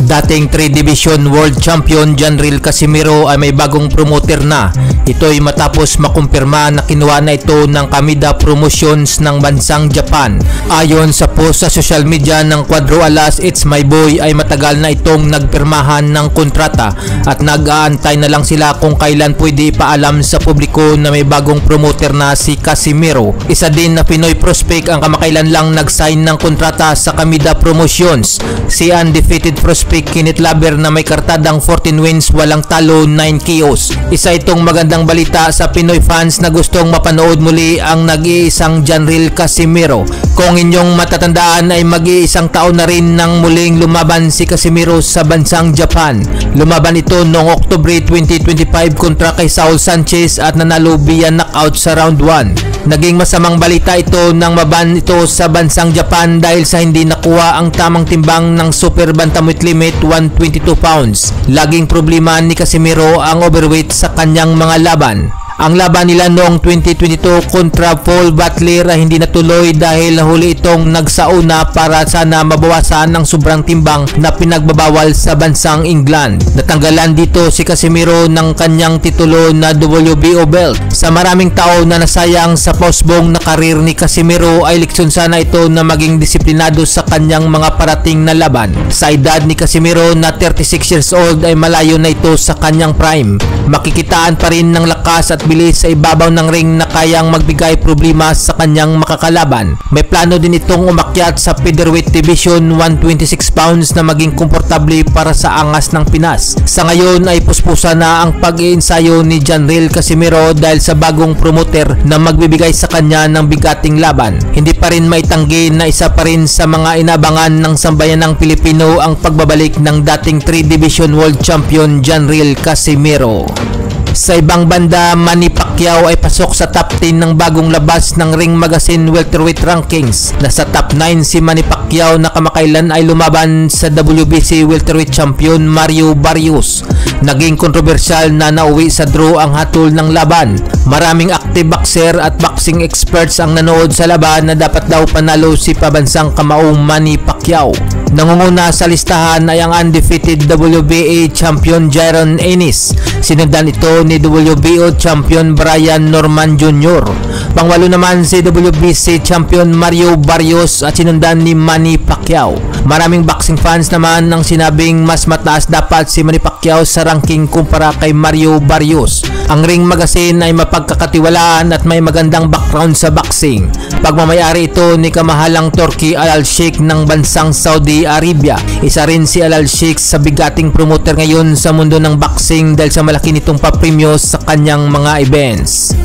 Dating 3 Division World Champion Janril Casimiro ay may bagong promoter na. Ito ay matapos makumpirma na kinuha na ito ng Kamida Promotions ng bansang Japan. Ayon sa post sa social media ng Cuadro Alas It's My Boy ay matagal na itong nagpirmahan ng kontrata at nag-aantay na lang sila kung kailan pwede ipaalam sa publiko na may bagong promoter na si Casimiro. Isa din na Pinoy prospect ang kamakailan lang nag-sign ng kontrata sa Kamida Promotions. Si undefeated prospect Kenneth Laber na may kartadang 14 wins, walang talo, 9 KOs. Isa itong magandang balita sa Pinoy fans na gustong mapanood muli ang nag-iisang Janril Casimiro. Kung inyong matatandaan ay mag-iisang taon na rin nang muling lumaban si Casimiro sa bansang Japan. Lumaban ito noong Oktubre 2025 kontra kay Saul Sanchez at nanalo via knockout sa round 1. Naging masamang balita ito nang maban ito sa bansang Japan dahil sa hindi nakuha ang tamang timbang ng super bantamweight limit 122 pounds. Laging problema ni Casimiro ang overweight sa kanyang mga laban. Ang laban nila noong 2022 kontra Paul Butler ay hindi natuloy dahil nahuli itong nagsauna para sana mabawasan ang sobrang timbang na pinagbabawal sa bansang England. Natanggalan dito si Casimiro ng kanyang titulo na WBO belt. Sa maraming tao na nasayang sa pausbong na karir ni Casimiro ay leksyon sana ito na maging disiplinado sa kanyang mga parating na laban. Sa edad ni Casimiro na 36 years old ay malayo na ito sa kanyang prime. Makikitaan pa rin ng lakas at bilis sa ibabaw ng ring na kayang magbigay problema sa kanyang makakalaban. May plano din itong umakyat sa featherweight division 126 pounds na maging komportable para sa angas ng Pinas. Sa ngayon ay puspusa na ang pag-iensayo ni Janril Casimiro dahil sa bagong promoter na magbibigay sa kanya ng bigating laban. Hindi pa rin maitanggi na isa pa rin sa mga inabangan ng sambayanang Pilipino ang pagbabalik ng dating 3 Division World Champion Janril Casimiro. Sa ibang banda, Manny Pacquiao ay pasok sa top 10 ng bagong labas ng Ring Magazine Welterweight Rankings. Nasa top 9 si Manny Pacquiao na kamakailan ay lumaban sa WBC Welterweight Champion Mario Barrios. Naging kontrobersyal na nauwi sa draw ang hatol ng laban. Maraming active boxer at boxing experts ang nanood sa laban na dapat daw panalo si pabansang kamaong Manny Pacquiao. Nangunguna sa listahan ay ang undefeated WBA champion Jaron Ennis. Sinundan ito ni WBO champion Brian Norman Jr. Pangwalo naman si WBC champion Mario Barrios at sinundan ni Manny Pacquiao. Maraming boxing fans naman ang sinabing mas mataas dapat si Manny Pacquiao sa ranking kumpara kay Mario Barrios. Ang Ring Magazine ay mapagkakatiwalaan at may magandang background sa boxing. Pagmamayari ito ni kamahalang Turki Al Sheikh ng bansang Saudi Arabia. Isa rin si Al Sheikh sa bigating promoter ngayon sa mundo ng boxing dahil sa malaki nitong papremyo sa kanyang mga events.